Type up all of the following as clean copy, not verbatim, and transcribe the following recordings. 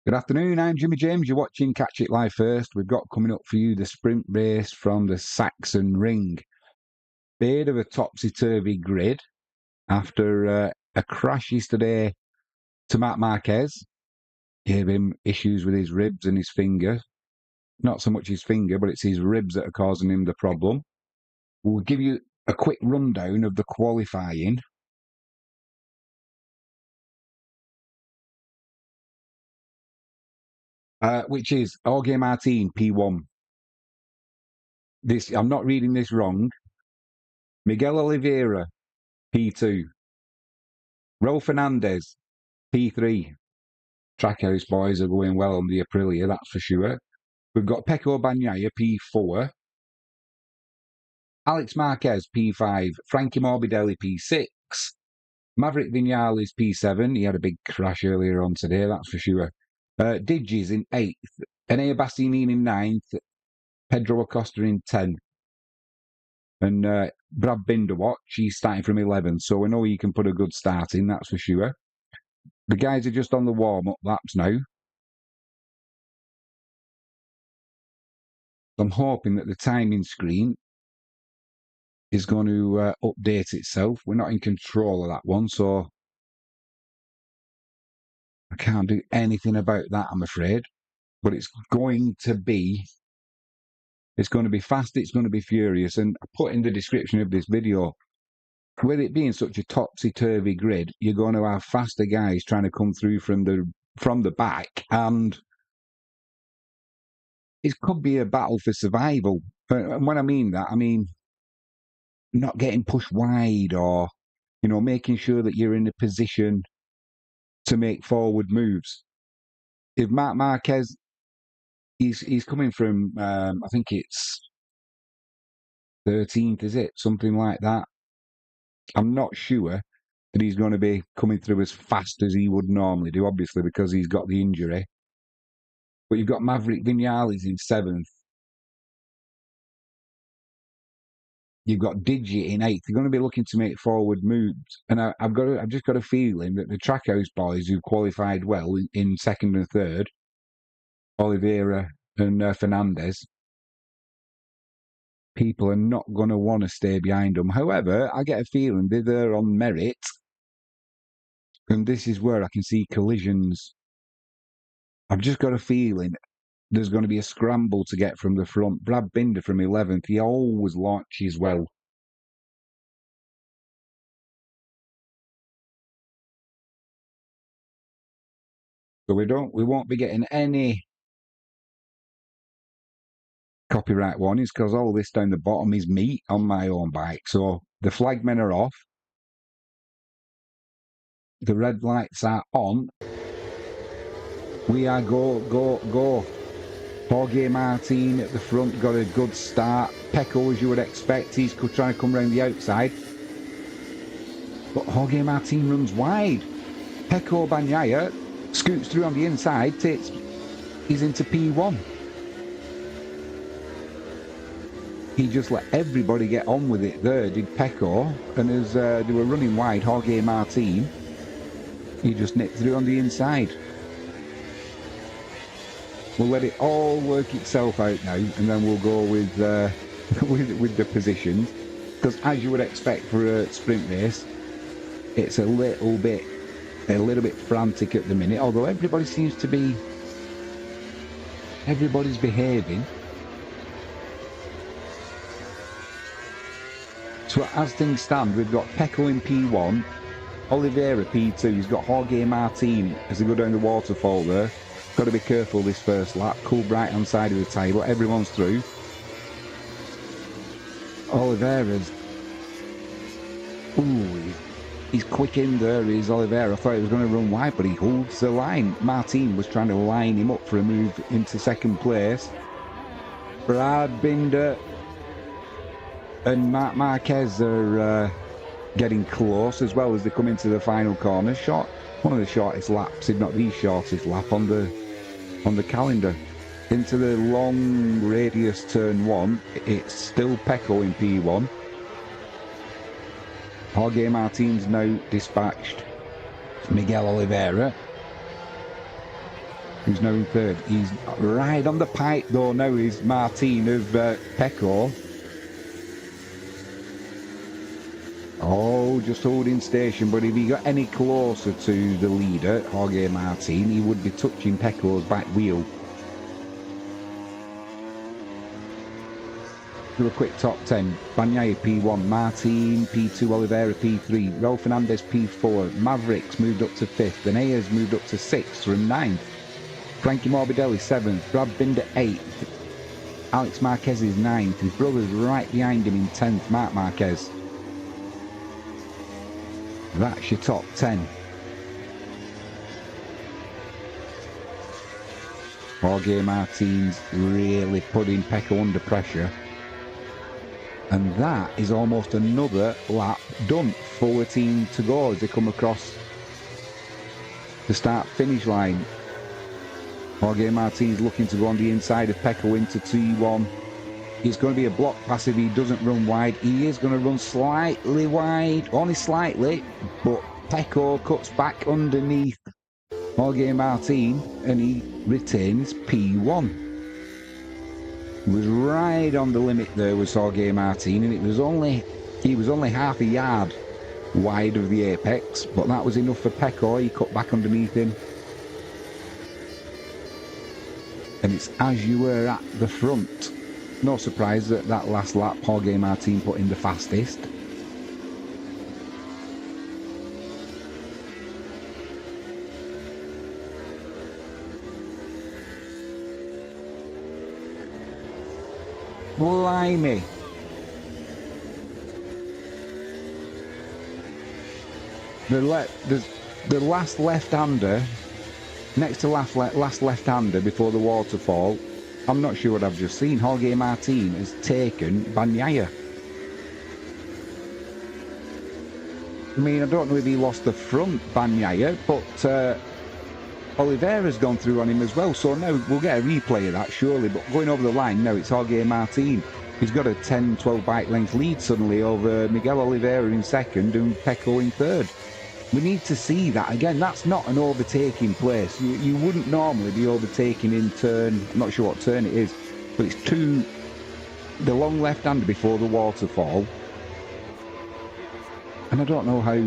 Good afternoon, I'm Jimmy James. You're watching Catch It Live First. We've got coming up for you the sprint race from the Sachsenring. Bit of a topsy-turvy grid after a crash yesterday to Marc Marquez. Gave him issues with his ribs and his finger. Not so much his finger, but it's his ribs that are causing him the problem. We'll give you a quick rundown of the qualifying. Which is Jorge Martin, P1. I'm not reading this wrong. Miguel Oliveira, P2. Raul Fernandez, P3. Trackhouse boys are going well on the Aprilia, that's for sure. We've got Pecco Bagnaia, P4. Alex Marquez, P5. Frankie Morbidelli, P6. Maverick Vinales, P7. He had a big crash earlier on today, that's for sure. Digis in 8th. Enea Bastianini in 9th. Pedro Acosta in 10th. And Brad Binderwatch, he's starting from 11th, so we know he can put a good start in, that's for sure. The guys are just on the warm-up laps now. I'm hoping that the timing screen is going to update itself. We're not in control of that one, so I can't do anything about that, I'm afraid. But it's going to be fast, it's going to be furious. And I put in the description of this video, with it being such a topsy-turvy grid, you're going to have faster guys trying to come through from the back, and it could be a battle for survival. And when I mean that, I mean not getting pushed wide, or making sure that you're in a position to make forward moves. If Marc Marquez, he's coming from, I think it's 13th, is it? Something like that. I'm not sure that he's going to be coming through as fast as he would normally do, obviously, because he's got the injury. But you've got Maverick Vinales in 7th. You've got Digi in 8th. They're going to be looking to make forward moves. And I've just got a feeling that the Trackhouse boys who qualified well in 2nd and 3rd, Oliveira and Fernandez, people are not going to want to stay behind them. However, I get a feeling they're there on merit. And this is where I can see collisions. I've just got a feeling there's going to be a scramble to get from the front. Brad Binder from 11th, he always launches well. So we won't be getting any copyright warnings, because all this down the bottom is me on my own bike. So the flagmen are off. The red lights are on. We are go, go, go. Jorge Martin at the front got a good start. Pecco, as you would expect, he's trying to come around the outside. But Jorge Martin runs wide. Pecco Bagnaia scoots through on the inside, he's into P1. He just let everybody get on with it there, did Pecco. And as they were running wide, Jorge Martin, he just nipped through on the inside. We'll let it all work itself out now, and then we'll go with with the positions. Because as you would expect for a sprint race, it's a little bit frantic at the minute. Although everybody seems to be, everybody's behaving. So as things stand, we've got Pecco in P1, Oliveira P2. He's got Jorge Martin as they go down the waterfall there. Got to be careful this first lap. Cool bright on side of the table. Everyone's through. Oliveira's... Ooh, he's quick in there, is Oliveira. I thought he was going to run wide, but he holds the line. Martin was trying to line him up for a move into 2nd place. Brad Binder and Marc Marquez are getting close, as well as they come into the final corner. One of the shortest laps, if not the shortest lap on the calendar. Into the long radius turn 1, it's still Pecco in P1. Jorge Martin's now dispatched. Miguel Oliveira. who's now in third. He's right on the pipe though now is Martin of Pecco. Oh, just holding station, but if he got any closer to the leader, Jorge Martin, he would be touching Pecco's back wheel. Do a quick top 10. Bagnaia P1, Martin P2, Oliveira P3, Raul Fernandez P4, Mavericks moved up to 5th, Benaya's moved up to 6th from 9th, Frankie Morbidelli 7th, Brad Binder 8th, Alex Marquez is 9th, his brother's right behind him in 10th, Marc Marquez. That's your top 10. Jorge Martin's really putting Pecco under pressure. And that is almost another lap done. 14 to go as they come across the start-finish line. Jorge Martin's looking to go on the inside of Pecco into T1. It's going to be a block pass if he doesn't run wide. He is going to run slightly wide, only slightly, but Pecco cuts back underneath Jorge Martin and he retains P1. He was right on the limit there with Jorge Martin, and he was only half a yard wide of the apex, but that was enough for Pecco. He cut back underneath him. And it's as you were at the front. No surprise that that last lap Jorge Martin put in the fastest. Blimey. The last left-hander, next to last left-hander before the waterfall, I'm not sure what I've just seen. Jorge Martin has taken Bagnaia. I mean, I don't know if he lost the front, Bagnaia, but Oliveira's gone through on him as well, so now we'll get a replay of that surely, but going over the line now it's Jorge Martin. He's got a 10-12 bike length lead suddenly over Miguel Oliveira in second and Pecco in third. We need to see that again. That's not an overtaking place. You wouldn't normally be overtaking in turn, I'm not sure what turn it is, but it's the long left-hander before the waterfall. And I don't know how,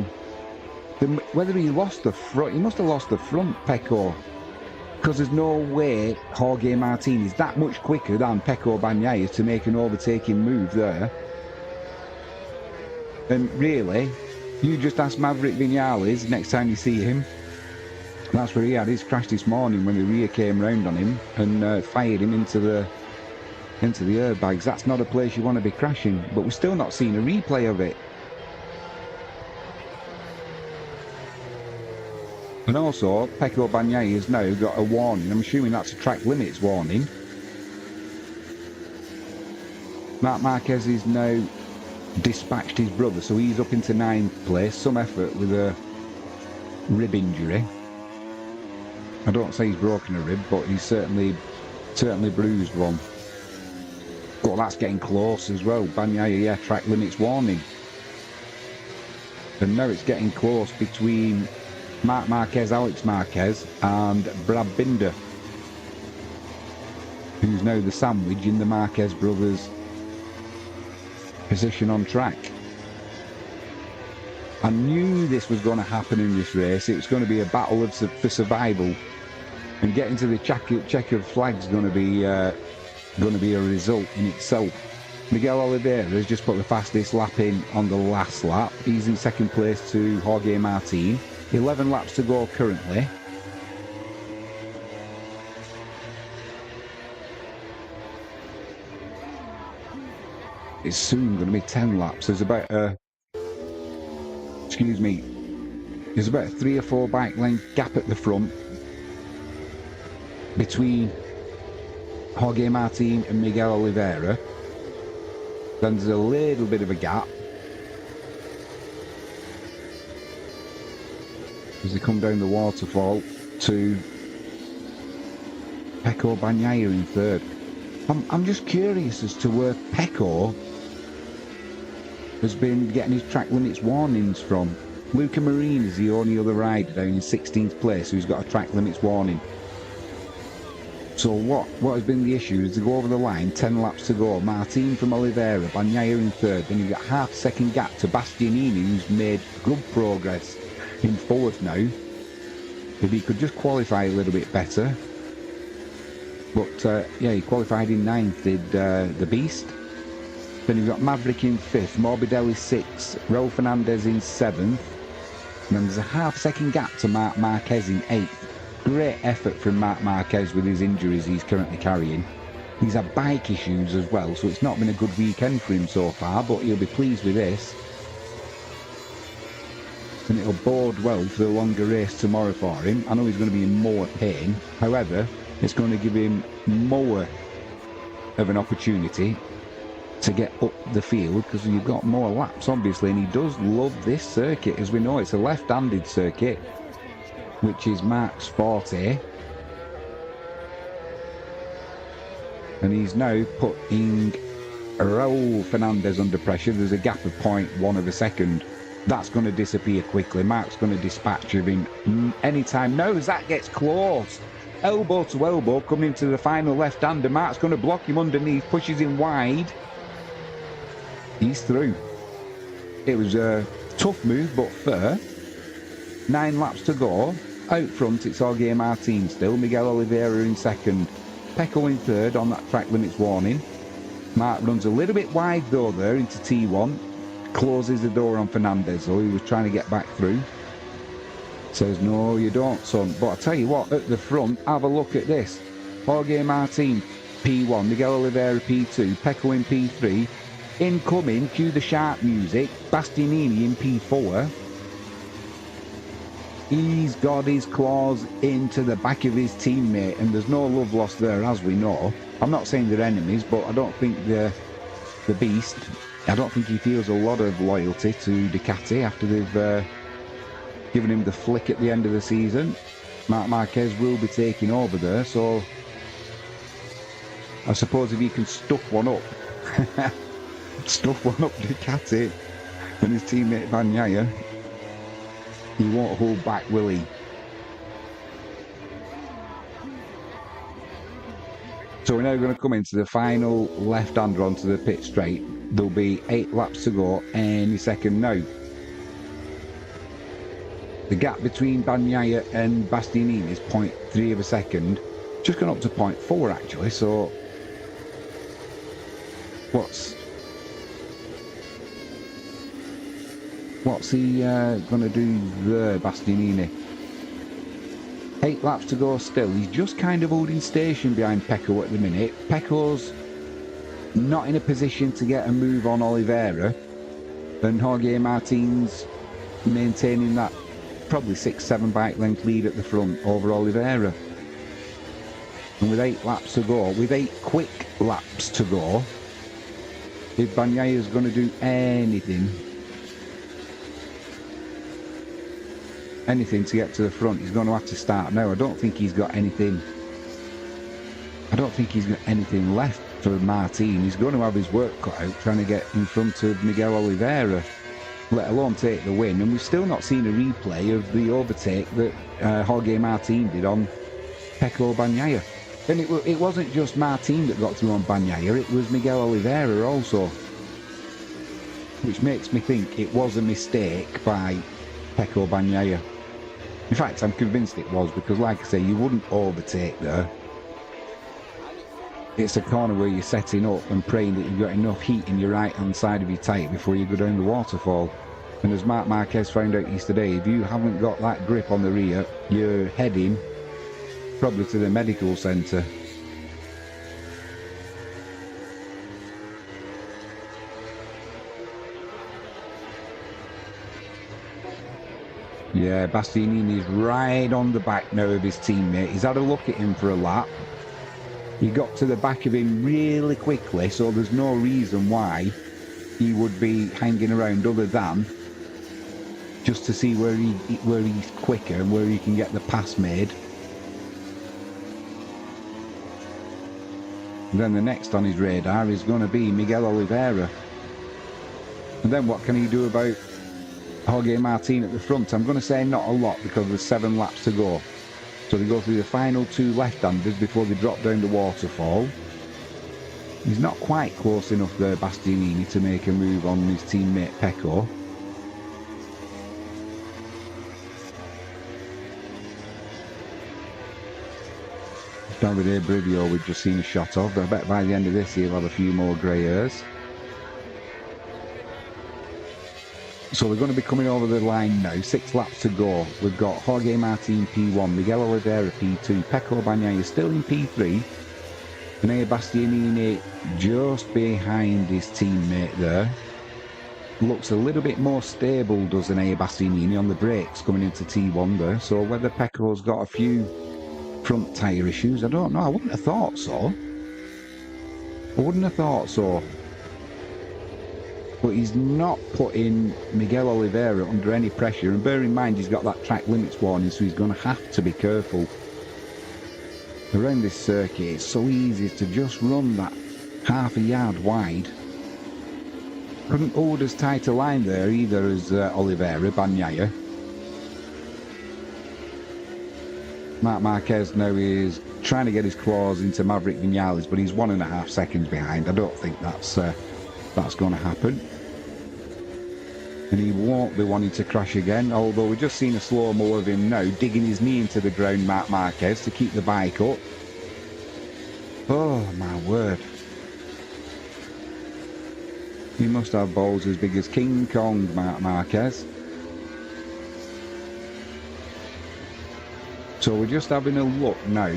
whether he lost the front, he must have lost the front, Pecco, because there's no way Jorge Martin is that much quicker than Pecco Bagnaia to make an overtaking move there. And really, you just ask Maverick Vinales next time you see him. That's where he had his crash this morning when the rear came round on him and fired him into the airbags. That's not a place you want to be crashing, but we're still not seeing a replay of it. And also, Pecco Bagnaia has now got a warning. I'm assuming that's a track limits warning. Marc Marquez is now dispatched his brother, so he's up into 9th place. Some effort with a rib injury. I don't say he's broken a rib, but he's certainly bruised one. But that's getting close as well. Bagnaia, yeah, track limits warning. And now it's getting close between Marc Marquez, Alex Marquez and Brad Binder, who's now the sandwich in the Marquez brothers' position on track. I knew this was going to happen in this race. It was going to be a battle for survival, and getting to the checkered flag is going to be a result in itself. Miguel Oliveira has just put the fastest lap in on the last lap. He's in second place to Jorge Martin. 11 laps to go currently. It's soon going to be 10 laps. There's about a 3 or 4 bike length gap at the front between Jorge Martin and Miguel Oliveira. Then there's a little bit of a gap as they come down the waterfall to Pecco Bagnaia in third. I'm just curious as to where Pecco has been getting his track limits warnings from. Luca Marini is the only other rider down in 16th place who's got a track limits warning. So what has been the issue is to go over the line, 10 laps to go. Martin from Oliveira, Bagnaia in third. Then you've got half a second gap to Bastianini, who's made good progress in fourth now. If he could just qualify a little bit better. But yeah, he qualified in ninth, did the Beast. Then you've got Maverick in fifth, Morbidelli sixth, Raul Fernandez in seventh. And then there's a half second gap to Marc Marquez in eighth. Great effort from Marc Marquez with his injuries he's currently carrying. He's had bike issues as well, so it's not been a good weekend for him so far, but he'll be pleased with this. And it'll bode well for the longer race tomorrow for him. I know he's going to be in more pain. However, it's going to give him more of an opportunity to get up the field because you've got more laps, obviously, and he does love this circuit. As we know, it's a left-handed circuit, which is Marc's forte. And he's now putting Raul Fernandez under pressure. There's a gap of 0.1 of a second. That's going to disappear quickly. Marc's going to dispatch of him anytime now as that gets close. Elbow to elbow, coming to the final left-hander. Marc's going to block him underneath, pushes him wide. He's through. It was a tough move, but fair. 9 laps to go. Out front, it's Jorge Martin still. Miguel Oliveira in second. Pecco in third on that track limits warning. Marc runs a little bit wide though there into T1. Closes the door on Fernandez, though. He was trying to get back through. Says, no, you don't, son. But I tell you what, at the front, have a look at this. Jorge Martin, P1. Miguel Oliveira, P2. Pecco in P3. Incoming, cue the sharp music. Bastianini in P4. He's got his claws into the back of his teammate, and there's no love lost there, as we know. I'm not saying they're enemies, but I don't think the Beast, I don't think he feels a lot of loyalty to Ducati after they've given him the flick at the end of the season. Marc Marquez will be taking over there, so I suppose if he can stuff one up, Ducati and his teammate Bagnaia, he won't hold back, will he? So we're now going to come into the final left-hander onto the pit straight. There'll be 8 laps to go any second now. The gap between Bagnaia and Bastianini is 0.3 of a second. Just gone up to 0.4 actually, so what's he going to do there, Bastianini? 8 laps to go still. He's just kind of holding station behind Pecco at the minute. Pecco's not in a position to get a move on Oliveira, and Jorge Martin's maintaining that probably 6-7 bike length lead at the front over Oliveira. And with 8 laps to go, with 8 quick laps to go, if Bagnaia is going to do anything to get to the front, he's going to have to start now. I don't think he's got anything left for Martin. He's going to have his work cut out trying to get in front of Miguel Oliveira, let alone take the win. And we've still not seen a replay of the overtake that Jorge Martin did on Pecco Bagnaia. And it wasn't just Martin that got through on Bagnaia, it was Miguel Oliveira also, which makes me think it was a mistake by Pecco Bagnaia. In fact, I'm convinced it was, because like I say, you wouldn't overtake there. It's a corner where you're setting up and praying that you've got enough heat in your right hand side of your tyre before you go down the waterfall. And as Marc Marquez found out yesterday, if you haven't got that grip on the rear, you're heading probably to the medical centre. Yeah, Bastianini's right on the back now of his teammate. He's had a look at him for a lap. He got to the back of him really quickly, so there's no reason why he would be hanging around other than just to see where he's quicker and where he can get the pass made. And then the next on his radar is going to be Miguel Oliveira. And then what can he do about Jorge Martin at the front? I'm going to say not a lot because there's 7 laps to go. So they go through the final two left-handers before they drop down the waterfall. He's not quite close enough there, Bastianini, to make a move on his teammate Pecco. Davide Brivio we've just seen a shot of, but I bet by the end of this he'll have a few more grey hairs. So we're going to be coming over the line now, 6 laps to go. We've got Jorge Martin P1, Miguel Oliveira P2, Pecco Bagnaia still in P3, and Bastianini just behind his teammate there. Looks a little bit more stable, doesn't Bastianini, on the brakes coming into T1 there, so whether Pecco's got a few front tyre issues, I don't know. I wouldn't have thought so. But he's not putting Miguel Oliveira under any pressure, and bear in mind he's got that track limits warning, so he's going to have to be careful. Around this circuit it's so easy to just run that half a yard wide. Couldn't hold as tight a line there either as Oliveira, Bagnaia. Marc Marquez now is trying to get his claws into Maverick Vinales, but he's 1.5 seconds behind. I don't think that's going to happen. And he won't be wanting to crash again, although we've just seen a slow-mo of him now, digging his knee into the ground, Marc Marquez, to keep the bike up. Oh, my word. He must have balls as big as King Kong, Marc Marquez. So we're just having a look now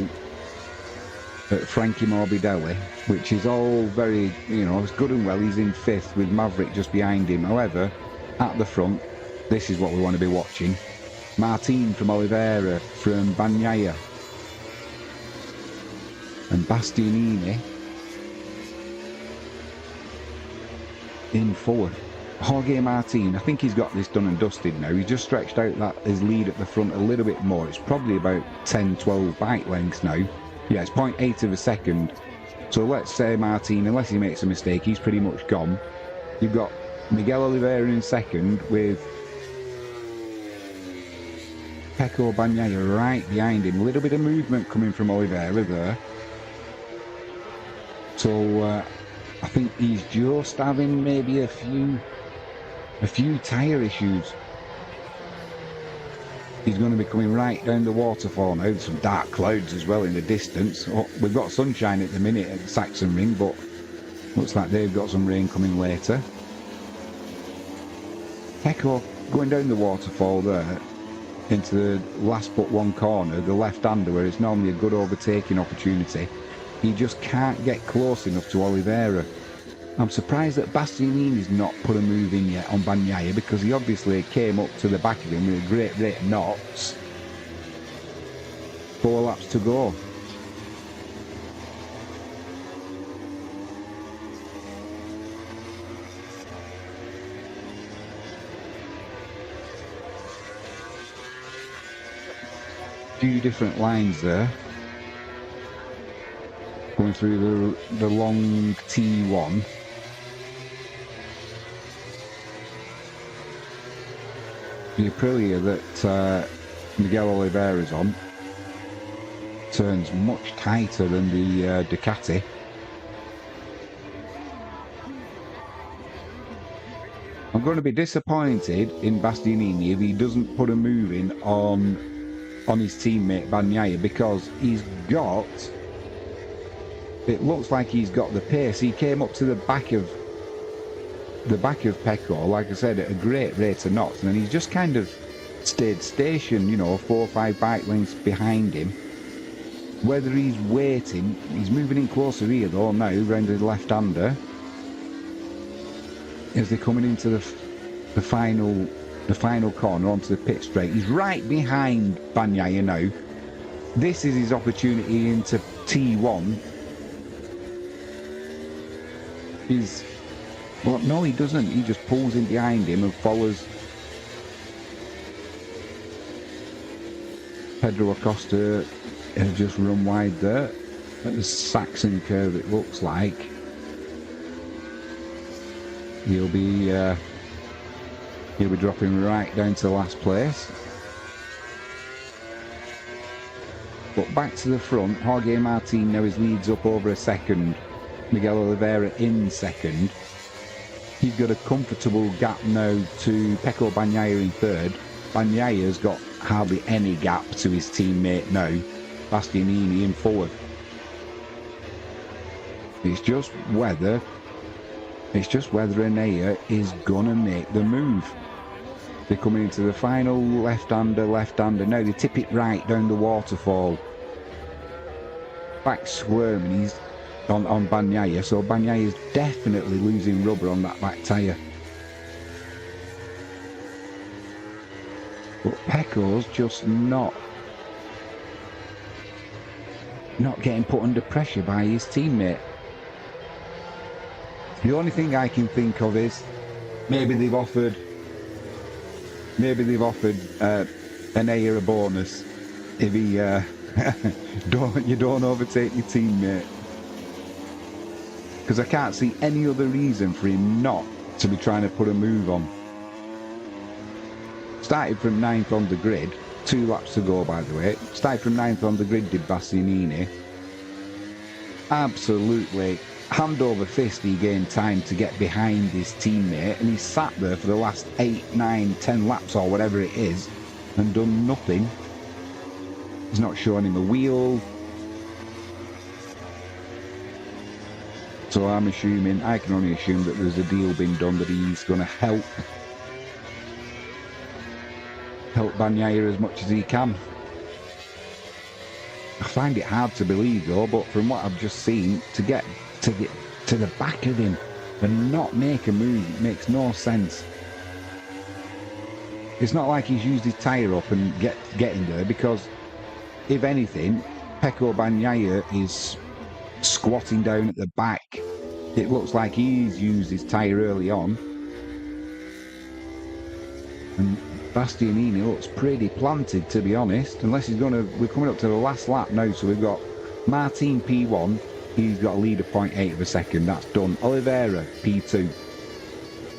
at Frankie Morbidelli, which is all very, it's good and well. He's in 5th with Maverick just behind him. However, at the front, this is what we want to be watching. Martin from Oliveira, from Bagnaia, and Bastianini in 4th. Jorge Martin, I think he's got this done and dusted now. He's just stretched out his lead at the front a little bit more. It's probably about 10-12 bike lengths now. Yeah, it's 0.8 of a second. So let's say Martin, unless he makes a mistake, he's pretty much gone. You've got Miguel Oliveira in 2nd with Pecco Bagnaia right behind him. A little bit of movement coming from Oliveira there. So I think he's just having maybe a few tyre issues. He's going to be coming right down the waterfall now. There's some dark clouds as well in the distance. Oh, we've got sunshine at the minute at the Sachsenring, but looks like they've got some rain coming later. Pecco going down the waterfall there into the last but one corner, the left-hander, where it's normally a good overtaking opportunity. He just can't get close enough to Oliveira. I'm surprised that Bastianini's not put a move in yet on Bagnaia, because he obviously came up to the back of him with a great rate of knots. 4 laps to go. Few different lines there. Going through the long T1. The Aprilia that Miguel Oliveira's on turns much tighter than the Ducati. I'm going to be disappointed in Bastianini if he doesn't put a move in on his teammate Bagnaia, because he's got... It looks like he's got the pace. He came up to the back of Pecco, like I said, at a great rate of knots, and then he's just kind of stayed stationed, 4 or 5 bike lengths behind him. Whether he's waiting, he's moving in closer here though now, round the left-hander, as they're coming into the final corner onto the pit straight. He's right behind Bagnaia now. This is his opportunity into T1. Well, no, he doesn't. He just pulls in behind him and follows Pedro Acosta. Has just run wide there at the Saxon curve, it looks like. He'll be dropping right down to last place. But back to the front, Jorge Martin now his leads up over a second. Miguel Oliveira in second. He's got a comfortable gap now to Pecco Bagnaia in third. Bagnaia's got hardly any gap to his teammate now, Bastianini in fourth. It's just whether Enea is gonna make the move. They're coming into the final, left-hander. Now they tip it right down the waterfall. Back squirming, he's on Bagnaia, so Bagnaia's definitely losing rubber on that back tyre. But Pecco's just not getting put under pressure by his teammate. The only thing I can think of is maybe they've offered Enea a bonus if he you don't overtake your teammate, because I can't see any other reason for him not to be trying to put a move on. Started from 9th on the grid, 2 laps to go by the way. Started from 9th on the grid did Bastianini. Absolutely hand over fist he gained time to get behind his teammate, and he sat there for the last 8, 9, 10 laps or whatever it is and done nothing. He's not showing him a wheel. So I can only assume that there's a deal being done that he's going to help Bagnaia as much as he can. I find it hard to believe though, but from what I've just seen, to get to the back of him and not make a move, it makes no sense. It's not like he's used his tyre up and getting there, because if anything, Pecco Bagnaia is squatting down at the back. It looks like he's used his tyre early on. And Bastianini looks pretty planted, to be honest, unless he's going to... We're coming up to the last lap now, so we've got Martin P1, he's got a lead of 0.8 of a second, that's done. Oliveira P2,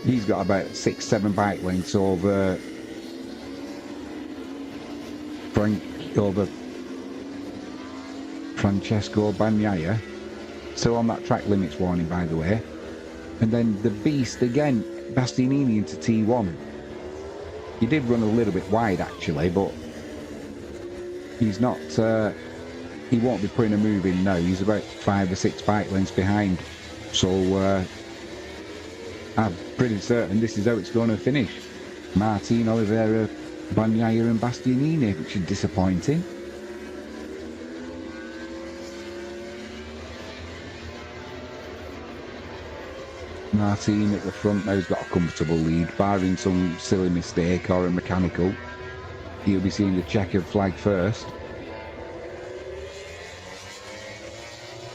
he's got about 6-7 bike lengths over Francesco Bagnaia, still on that track limits warning by the way. And then the beast again, Bastianini into T1. He did run a little bit wide actually, but he's not, he won't be putting a move in now. He's about 5 or 6 bike lengths behind. So I'm pretty certain this is how it's going to finish. Martin, Oliveira, Bagnaia and Bastianini, which is disappointing. Martin at the front now has got a comfortable lead, barring some silly mistake or a mechanical. He'll be seeing the checkered flag first.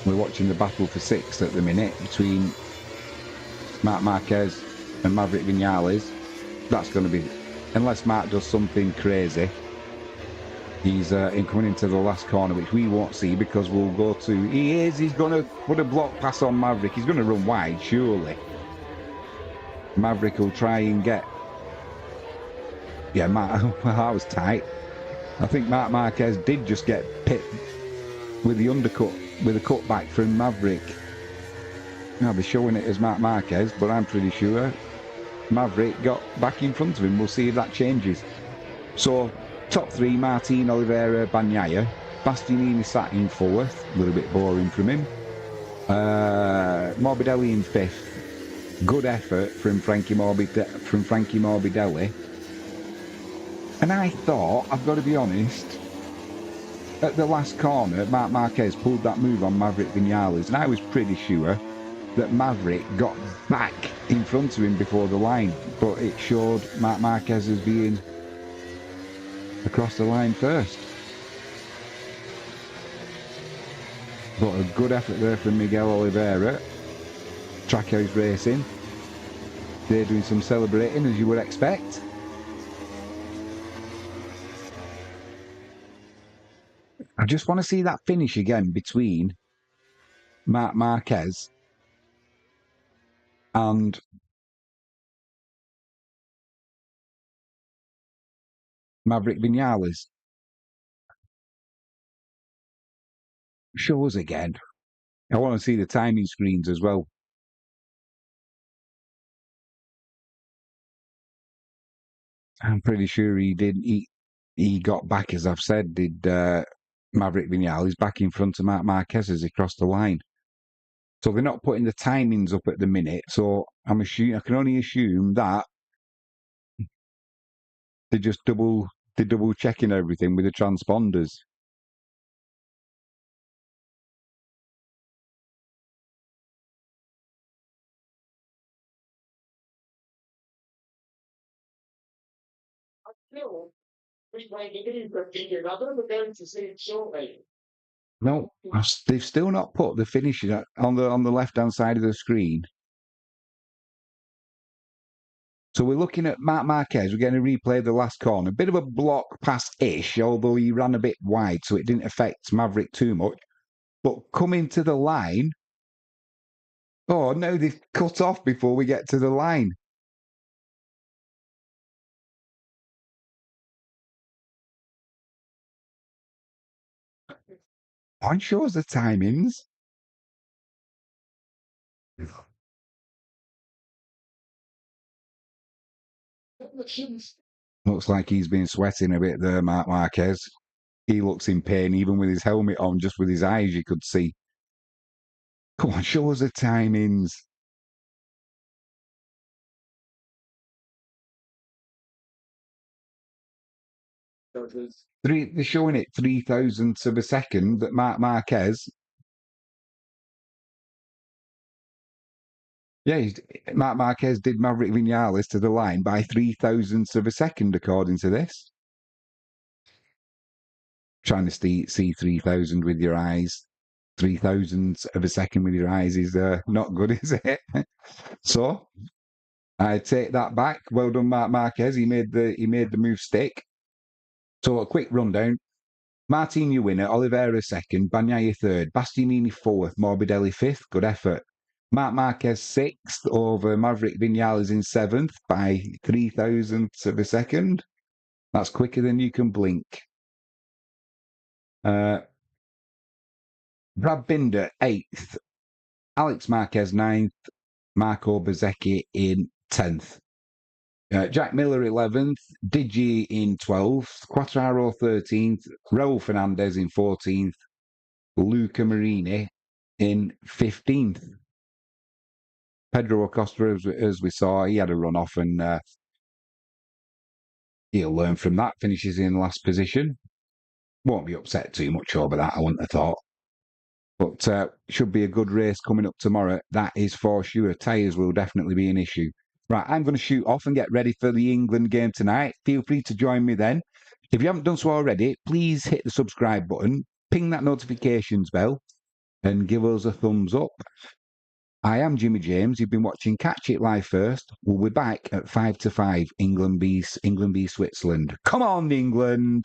We're watching the battle for 6th at the minute between Marc Marquez and Maverick Vinales. That's going to be, unless Marc does something crazy, he's coming into the last corner, which we won't see because we'll go to... He's going to put a block pass on Maverick. He's going to run wide, surely. Maverick will try and get... Yeah, that was tight. I think Marc Marquez did just get pit with the undercut, with a cutback from Maverick. I'll be showing it as Marc Marquez, but I'm pretty sure Maverick got back in front of him. We'll see if that changes. So, top 3, Martin, Oliveira, Bagnaia. Bastianini sat in 4th, a little bit boring from him. Morbidelli in 5th. Good effort from Frankie Morbidelli. And I thought, I've got to be honest, at the last corner, Marc Marquez pulled that move on Maverick Vinales, and I was pretty sure that Maverick got back in front of him before the line, but it showed Marc Marquez as being across the line first. But a good effort there from Miguel Oliveira. Trackhouse Racing. They're doing some celebrating, as you would expect. I just want to see that finish again between Marc Marquez and Maverick Vinales. show us again. I want to see the timing screens as well. I'm pretty sure he did. He got back, as I've said, did Maverick Vinales back in front of Marc Marquez as he crossed the line. So they're not putting the timings up at the minute. So I can only assume that they're just double checking everything with the transponders. No, they've still not put the finishes on the left hand side of the screen. So we're looking at Marc Marquez. We're going to replay the last corner. A bit of a block pass-ish, although he ran a bit wide, so it didn't affect Maverick too much. But coming to the line, oh no, they've cut off before we get to the line. On shows the timings. Looks like he's been sweating a bit there, Marc Marquez. He looks in pain, even with his helmet on, just with his eyes, you could see. Come on, show us the timings. They're showing it 3,000ths of a second that Marc Marquez. Yeah, Marc Marquez did Maverick Vinales to the line by 3,000ths of a second, according to this. Trying to see 3,000 with your eyes, 3,000ths of a second with your eyes is not good, is it? So I take that back. Well done, Marc Marquez. He made the move stick. So a quick rundown. Martin, you winner. Oliveira second. Bagnaia third. Bastianini fourth. Morbidelli fifth. Good effort. Marc Marquez sixth over Maverick Vinales in seventh by 3,000ths of a second. That's quicker than you can blink. Brad Binder eighth. Alex Marquez ninth. Marco Bezzecchi in 10th. Jack Miller 11th, Digi in 12th, Quattraro 13th, Raul Fernandez in 14th, Luca Marini in 15th. Pedro Acosta, as we saw, he had a run off and he'll learn from that, finishes in last position. Won't be upset too much over that, I wouldn't have thought. But should be a good race coming up tomorrow. That is for sure. Tyres will definitely be an issue. Right, I'm going to shoot off and get ready for the England game tonight. Feel free to join me then. If you haven't done so already, please hit the subscribe button, ping that notifications bell, and give us a thumbs up. I am Jimmy James. You've been watching Catch It Live First. We'll be back at 5 to 5, England v Switzerland. Come on, England!